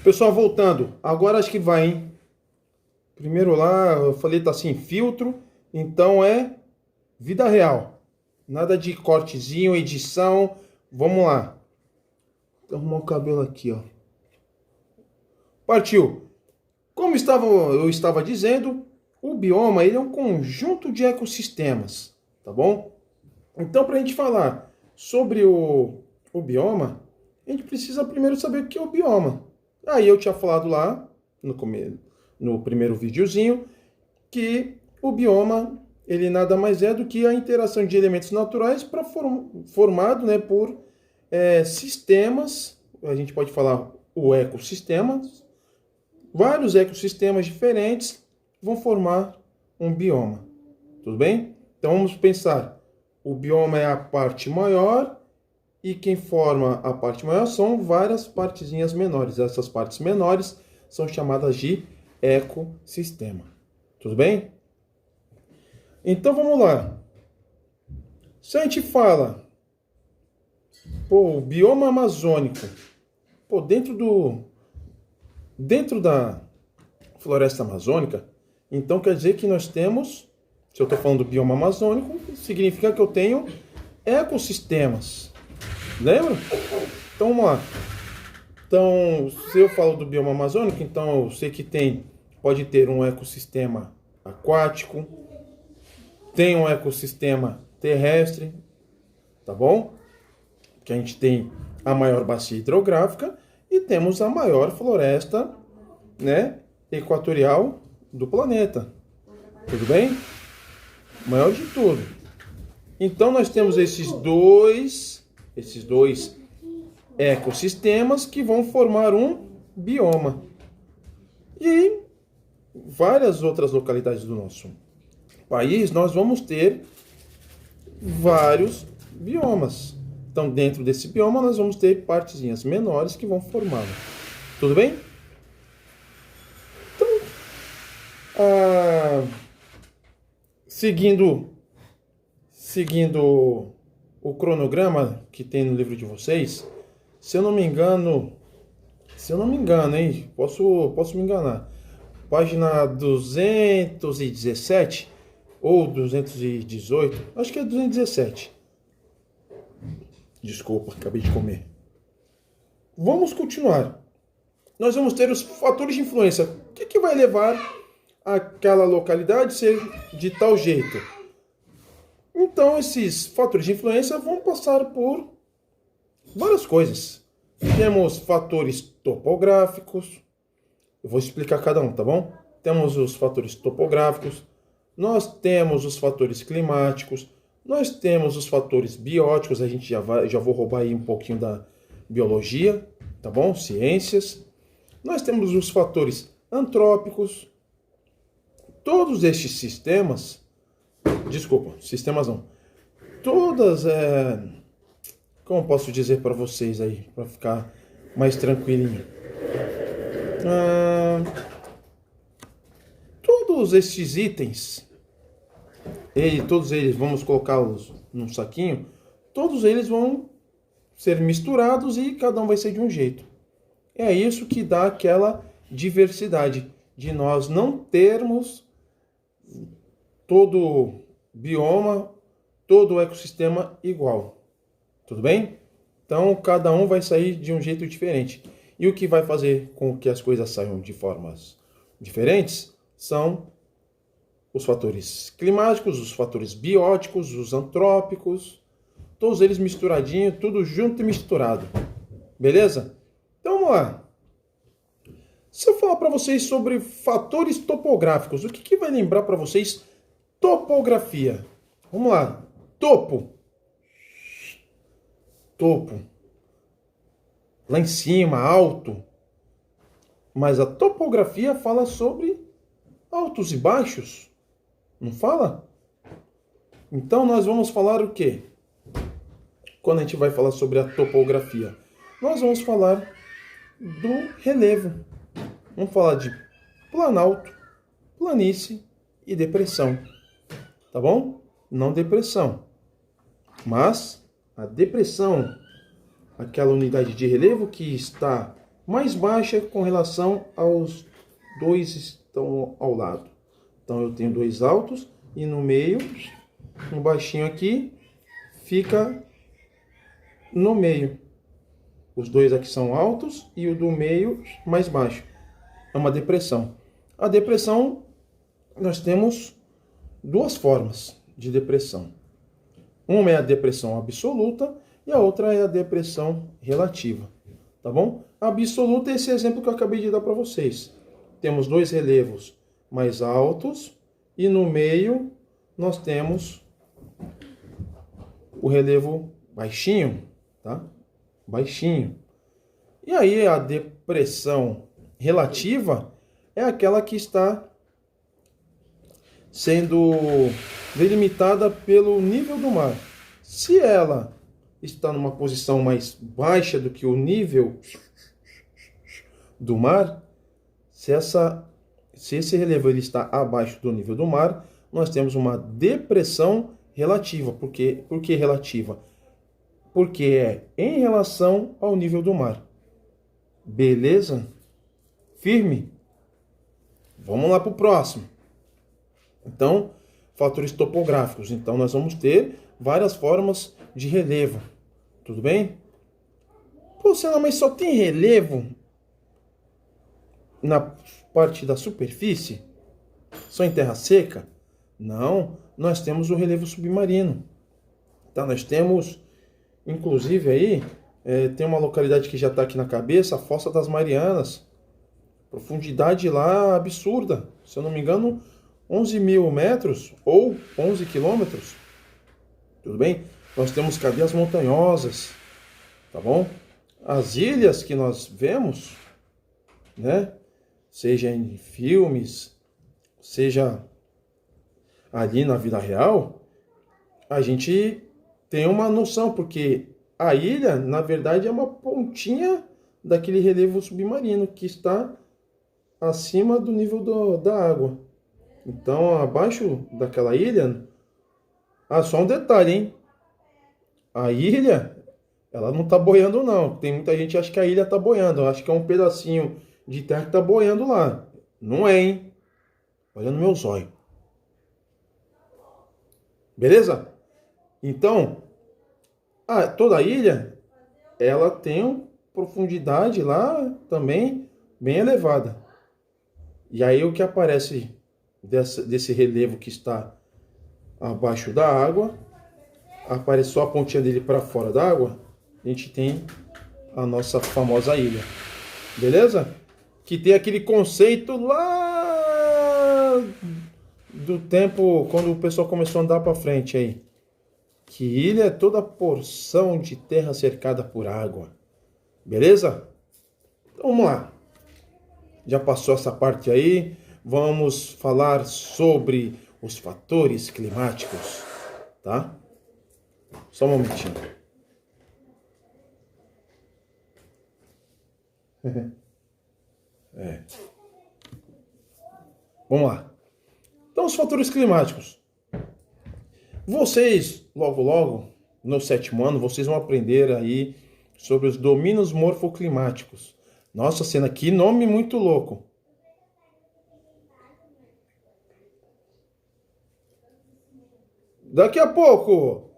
Pessoal, voltando. Agora acho que vai, hein? Primeiro lá, eu falei tá sem filtro, então é vida real. Nada de cortezinho, edição. Vamos lá. Vou arrumar o cabelo aqui, ó. Partiu. Como eu estava dizendo, o bioma ele é um conjunto de ecossistemas, tá bom? Então, para a gente falar sobre o bioma, a gente precisa primeiro saber o que é o bioma. Aí eu tinha falado lá no primeiro videozinho que o bioma ele nada mais é do que a interação de elementos naturais formado, né, por sistemas. A gente pode falar o ecossistema. Vários ecossistemas diferentes vão formar um bioma. Tudo bem? Então vamos pensar. O bioma é a parte maior e quem forma a parte maior são várias partezinhas menores. Essas partes menores são chamadas de ecossistema. Tudo bem? Então vamos lá. Se a gente fala, o bioma amazônico, dentro da floresta amazônica, então quer dizer que nós temos, se eu estou falando do bioma amazônico, significa que eu tenho ecossistemas. Lembra? Então vamos lá. Então, se eu falo do bioma amazônico, então eu sei que pode ter um ecossistema aquático, tem um ecossistema terrestre, tá bom? Que a gente tem a maior bacia hidrográfica e temos a maior floresta, né, equatorial do planeta. Tudo bem? Maior de tudo. Então nós temos esses dois ecossistemas que vão formar um bioma. E várias outras localidades do nosso país nós vamos ter vários biomas. Então dentro desse bioma nós vamos ter partezinhas menores que vão formar. Tudo bem? Então, seguindo o cronograma que tem no livro de vocês, se eu não me engano, hein? Posso me enganar. Página 217 ou 218, acho que é 217. Desculpa, acabei de comer. Vamos continuar. Nós vamos ter os fatores de influência. O que vai levar aquela localidade a ser de tal jeito? Então, esses fatores de influência vão passar por várias coisas. Temos fatores topográficos. Eu vou explicar cada um, tá bom? Temos os fatores topográficos. Nós temos os fatores climáticos. Nós temos os fatores bióticos. A gente já vou roubar aí um pouquinho da biologia, tá bom? Ciências. Nós temos os fatores antrópicos. Todos estes sistemas... Desculpa, sistemas não. Todas... Como posso dizer para vocês aí, para ficar mais tranquilinho? Todos estes itens, todos eles, vamos colocá-los num saquinho, todos eles vão ser misturados e cada um vai ser de um jeito. É isso que dá aquela diversidade de nós não termos todo bioma, todo o ecossistema igual. Tudo bem? Então, cada um vai sair de um jeito diferente. E o que vai fazer com que as coisas saiam de formas diferentes são os fatores climáticos, os fatores bióticos, os antrópicos, todos eles misturadinhos, tudo junto e misturado. Beleza? Então, vamos lá. Se eu falar para vocês sobre fatores topográficos, o que vai lembrar para vocês topografia? Vamos lá. Topo. Lá em cima, alto. Mas a topografia fala sobre altos e baixos. Não fala? Então nós vamos falar o quê? Quando a gente vai falar sobre a topografia, nós vamos falar do relevo. Vamos falar de planalto, planície e depressão. Tá bom? Não depressão. Mas a depressão, aquela unidade de relevo que está mais baixa com relação aos dois que estão ao lado. Então eu tenho dois altos e no meio, um baixinho aqui, fica no meio. Os dois aqui são altos e o do meio mais baixo. É uma depressão. A depressão, nós temos duas formas de depressão. Uma é a depressão absoluta e a outra é a depressão relativa. Tá bom? A absoluta é esse exemplo que eu acabei de dar para vocês. Temos dois relevos mais altos e no meio nós temos o relevo baixinho, tá? Baixinho. E aí a depressão relativa é aquela que está sendo delimitada pelo nível do mar. Se ela está numa posição mais baixa do que o nível do mar, se esse relevo ele está abaixo do nível do mar, nós temos uma depressão relativa. Por que relativa? Porque é em relação ao nível do mar. Beleza? Firme? Vamos lá para o próximo. Então, fatores topográficos. Então, nós vamos ter várias formas de relevo. Tudo bem? Pô, Senna, mas só tem relevo na parte da superfície? Só em terra seca? Não, nós temos o relevo submarino. Tá? Nós temos, inclusive aí, tem uma localidade que já está aqui na cabeça, a Fossa das Marianas. Profundidade lá absurda. Se eu não me engano, 11 mil metros ou 11 quilômetros. Tudo bem? Nós temos cadeias montanhosas. Tá bom? As ilhas que nós vemos, né? Seja em filmes, seja ali na vida real, a gente tem uma noção, porque a ilha, na verdade, é uma pontinha daquele relevo submarino que está acima do nível da água. Então, abaixo daquela ilha... Ah, só um detalhe, hein? A ilha, ela não está boiando, não. Tem muita gente que acha que a ilha está boiando. Acho que é um pedacinho de terra que está boiando lá. Não é, hein? Olha no meu zóio. Beleza? Então, toda a ilha, ela tem uma profundidade lá também bem elevada. E aí o que aparece desse relevo que está abaixo da água, aparece só a pontinha dele para fora da água, a gente tem a nossa famosa ilha. Beleza? Que tem aquele conceito lá do tempo, quando o pessoal começou a andar para frente aí. Que ilha é toda porção de terra cercada por água. Beleza? Então vamos lá. Já passou essa parte aí. Vamos falar sobre os fatores climáticos. Tá? Só um momentinho. Vamos lá. Então, os fatores climáticos. Vocês, logo, no 7º ano, vocês vão aprender aí sobre os domínios morfoclimáticos. Nossa, Senna, que nome muito louco. Daqui a pouco,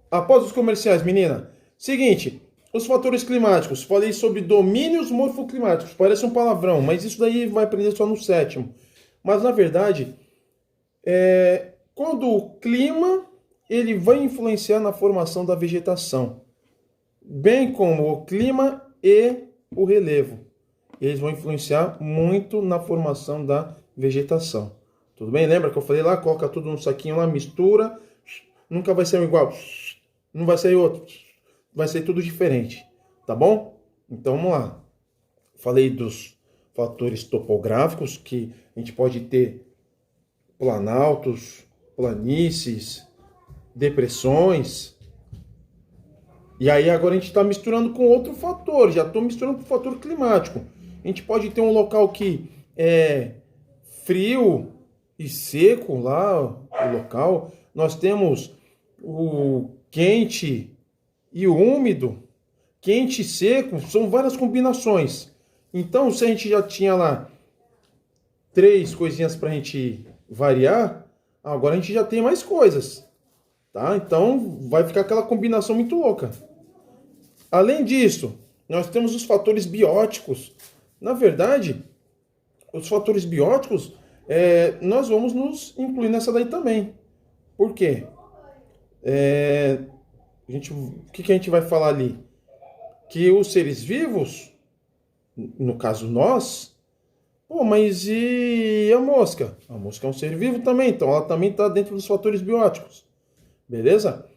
após os comerciais, menina. Seguinte, os fatores climáticos. Falei sobre domínios morfoclimáticos. Parece um palavrão, mas isso daí vai aprender só no 7º. Mas, na verdade, quando o clima ele vai influenciar na formação da vegetação, bem como o clima e o relevo. Eles vão influenciar muito na formação da vegetação. Tudo bem? Lembra que eu falei lá? Coloca tudo no saquinho lá, mistura. Nunca vai ser igual. Não vai ser outro. Vai ser tudo diferente. Tá bom? Então vamos lá. Falei dos fatores topográficos, que a gente pode ter planaltos, planícies, depressões. E aí agora a gente está misturando com outro fator. Já estou misturando com o fator climático. A gente pode ter um local que é frio e seco lá, o local. Nós temos o quente e o úmido. Quente e seco são várias combinações. Então, se a gente já tinha lá 3 coisinhas para a gente variar, agora a gente já tem mais coisas, tá? Então, vai ficar aquela combinação muito louca. Além disso, nós temos os fatores bióticos. Na verdade, os fatores bióticos, nós vamos nos incluir nessa daí também. Por quê? O que a gente vai falar ali? Que os seres vivos, no caso nós, pô, mas e a mosca? A mosca é um ser vivo também, então ela também está dentro dos fatores bióticos. Beleza?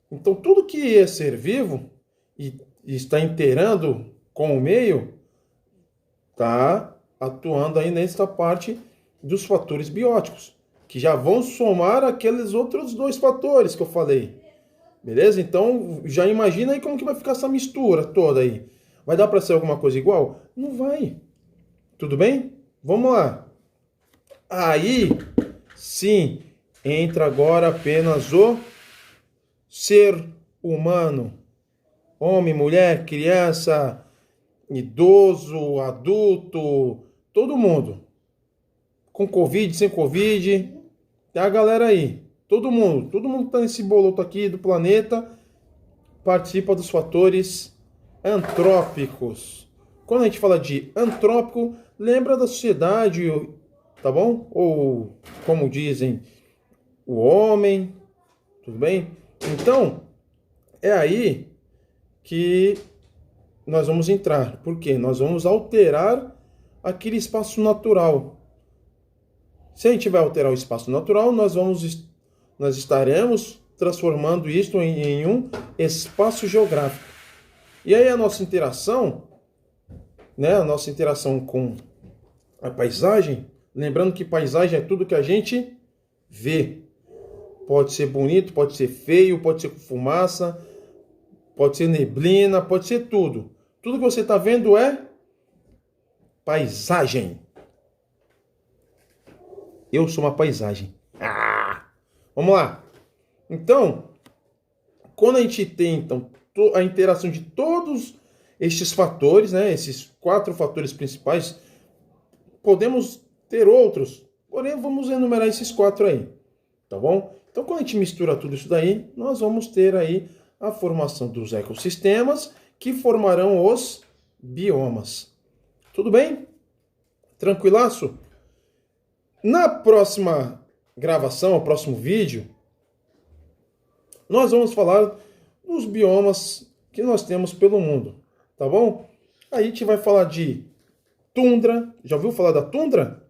Então tudo que é ser vivo e está inteirando com o meio, está atuando aí nessa parte dos fatores bióticos, que já vão somar aqueles outros 2 fatores que eu falei. Beleza? Então, já imagina aí como que vai ficar essa mistura toda aí. Vai dar para ser alguma coisa igual? Não vai. Tudo bem? Vamos lá. Aí, sim, entra agora apenas o ser humano. Homem, mulher, criança, idoso, adulto, todo mundo. Com Covid, sem Covid, tem a galera aí. Todo mundo que está nesse boloto aqui do planeta participa dos fatores antrópicos. Quando a gente fala de antrópico, lembra da sociedade, tá bom? Ou, como dizem, o homem, tudo bem? Então, é aí que nós vamos entrar. Por quê? Nós vamos alterar aquele espaço natural. Se a gente vai alterar o espaço natural, nós estaremos transformando isso em um espaço geográfico. E aí a nossa interação, né, a nossa interação com a paisagem, lembrando que paisagem é tudo que a gente vê. Pode ser bonito, pode ser feio, pode ser com fumaça, pode ser neblina, pode ser tudo. Tudo que você está vendo é paisagem. Eu sou uma paisagem. Vamos lá. Então, quando a gente tem então, a interação de todos estes fatores, né, esses 4 fatores principais, podemos ter outros, porém vamos enumerar esses 4 aí, tá bom? Então, quando a gente mistura tudo isso daí, nós vamos ter aí a formação dos ecossistemas que formarão os biomas. Tudo bem? Tranquilaço? Na próxima gravação, o próximo vídeo, nós vamos falar dos biomas que nós temos pelo mundo, tá bom? Aí a gente vai falar de tundra. Já ouviu falar da tundra?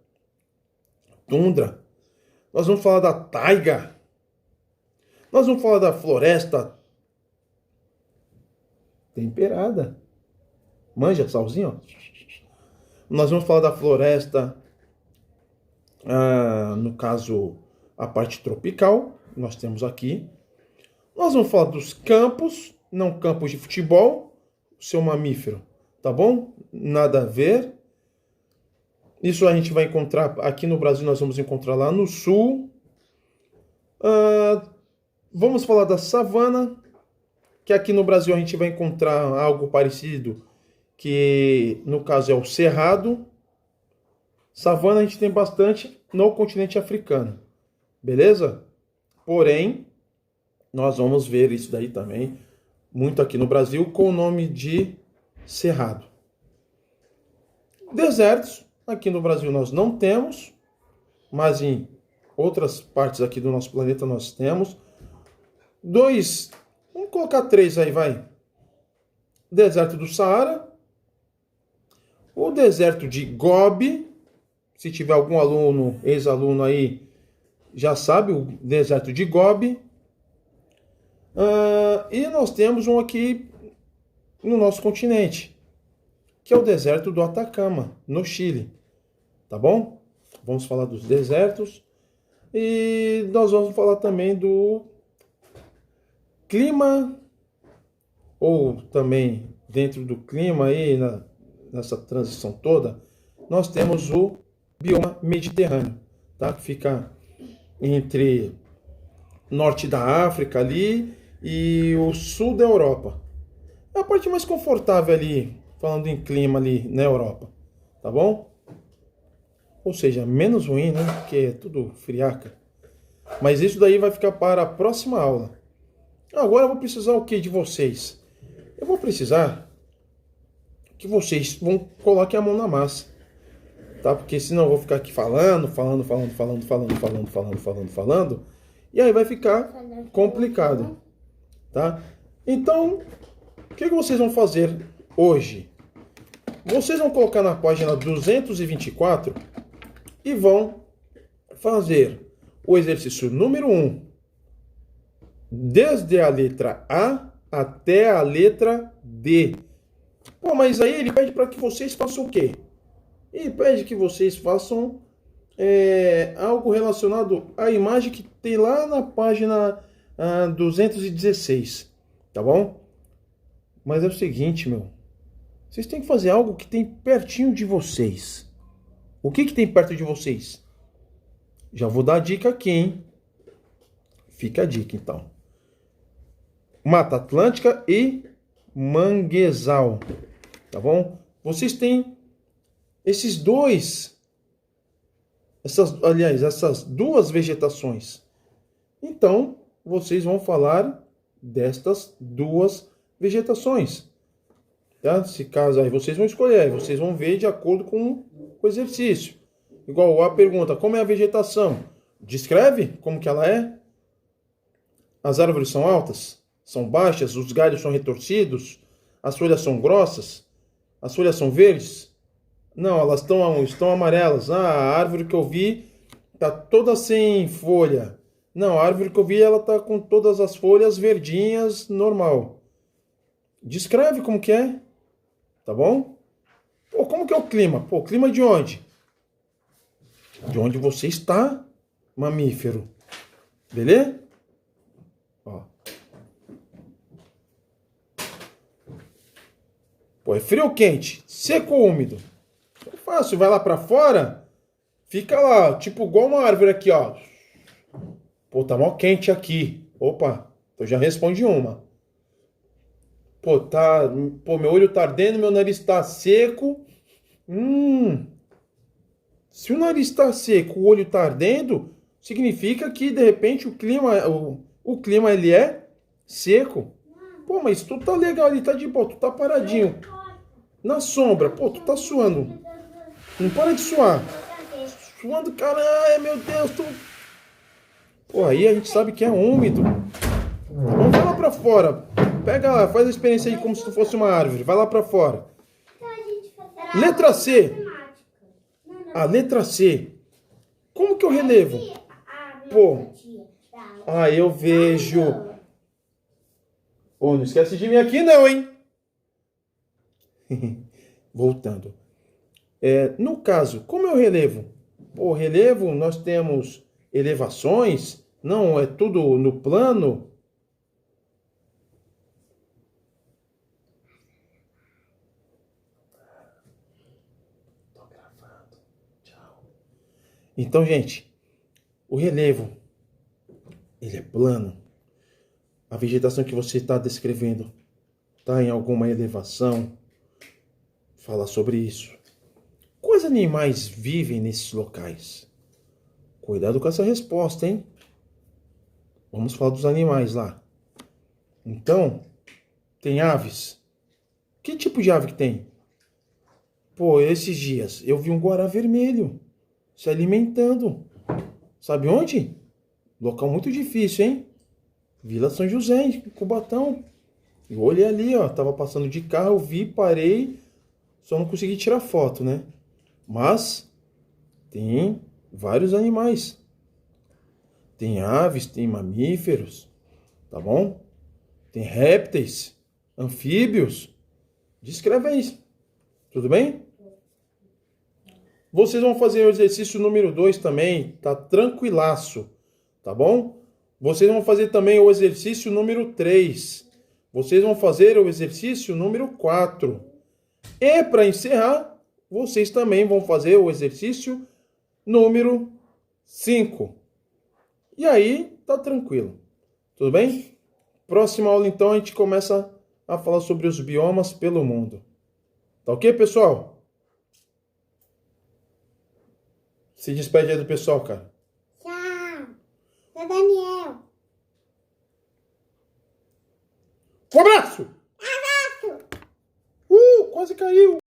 Tundra. Nós vamos falar da taiga. Nós vamos falar da floresta temperada. Manja, salzinho, ó. Nós vamos falar da floresta, no caso, a parte tropical, nós temos aqui. Nós vamos falar dos campos, não campos de futebol, seu mamífero, tá bom? Nada a ver. Isso a gente vai encontrar, aqui no Brasil nós vamos encontrar lá no sul. Vamos falar da savana, que aqui no Brasil a gente vai encontrar algo parecido, que no caso é o cerrado. Savana a gente tem bastante no continente africano, beleza? Porém, nós vamos ver isso daí também, muito aqui no Brasil, com o nome de cerrado. Desertos, aqui no Brasil nós não temos, mas em outras partes aqui do nosso planeta nós temos. 2, vamos colocar 3 aí, vai. Deserto do Saara, o deserto de Gobi, se tiver algum aluno, ex-aluno aí, já sabe, o deserto de Gobi. E nós temos um aqui no nosso continente, que é o deserto do Atacama, no Chile. Tá bom? Vamos falar dos desertos. E nós vamos falar também do clima, ou também dentro do clima aí, nessa transição toda, nós temos o bioma mediterrâneo, tá? Que fica entre norte da África ali e o sul da Europa. É a parte mais confortável ali, falando em clima ali na Europa. tá bom? Ou seja, menos ruim, né? Porque é tudo friaca. Mas isso daí vai ficar para a próxima aula. Agora eu vou precisar o que de vocês? Eu vou precisar que vocês coloquem a mão na massa, tá? Porque senão eu vou ficar aqui falando, e aí vai ficar complicado, tá? Então, o que vocês vão fazer hoje? Vocês vão colocar na página 224 e vão fazer o exercício número 1, desde a letra A até a letra D. Pô, mas aí ele pede para que vocês façam o quê? Ele pede que vocês façam algo relacionado à imagem que tem lá na página 216, tá bom? Mas é o seguinte, vocês têm que fazer algo que tem pertinho de vocês. O que tem perto de vocês? Já vou dar a dica aqui, hein? Fica a dica, então. Mata Atlântica e manguezal, tá bom? Vocês têm essas duas vegetações. Então, vocês vão falar destas duas vegetações. Tá? Se caso aí vocês vão escolher, vocês vão ver de acordo com o exercício. Igual a pergunta, como é a vegetação? Descreve como que ela é. As árvores são altas? São baixas? Os galhos são retorcidos? As folhas são grossas? As folhas são verdes? Não, elas estão amarelas. A árvore que eu vi está toda sem folha. Não, a árvore que eu vi ela está com todas as folhas verdinhas, normal. Descreve como que é, tá bom? Pô, como que é o clima? Pô, clima de onde? De onde você está, mamífero. Beleza? Ó. Pô, é frio ou quente? Seco ou úmido? É fácil, vai lá pra fora, fica lá, tipo igual uma árvore aqui, ó. Pô, tá mó quente aqui. Opa, eu já respondi uma. Pô, meu olho tá ardendo, meu nariz tá seco. Se o nariz tá seco, o olho tá ardendo, significa que de repente o clima ele é seco. Pô, mas tu tá legal ali, tá de boa, tu tá paradinho. Na sombra, pô, tu tá suando. Não para de suar. Suando, caralho, meu Deus, tu... Pô, aí a gente sabe que é úmido. Vamos vai lá pra fora. Pega lá, faz a experiência aí como se tu fosse uma árvore. Vai lá pra fora. Letra C. A letra C. Como que eu relevo? Pô. Eu vejo. Pô, não esquece de mim aqui não, hein? Voltando. No caso, como eu relevo? Pô, relevo, nós temos elevações. Não, é tudo no plano. Tô gravando. Tchau. Então, gente, o relevo, ele é plano. A vegetação que você está descrevendo está em alguma elevação. Fala sobre isso. Quais animais vivem nesses locais? Cuidado com essa resposta, hein? Vamos falar dos animais lá. Então, tem aves. Que tipo de ave que tem? Pô, esses dias eu vi um guará vermelho se alimentando. Sabe onde? Local muito difícil, hein? Vila São José, em Cubatão. Eu olhei ali, ó, tava passando de carro, eu vi, parei, só não consegui tirar foto, né? Mas tem vários animais. Tem aves, tem mamíferos, tá bom? Tem répteis, anfíbios. Descreve aí, tudo bem? Vocês vão fazer o exercício número 2 também, tá tranquilaço, tá bom? Vocês vão fazer também o exercício número 3. Vocês vão fazer o exercício número 4. E para encerrar, vocês também vão fazer o exercício número 5. E aí, tá tranquilo. Tudo bem? Próxima aula, então, a gente começa a falar sobre os biomas pelo mundo. Tá ok, pessoal? Se despede aí do pessoal, cara. Tchau. Sou Daniel. Um abraço! Abraço. Quase caiu!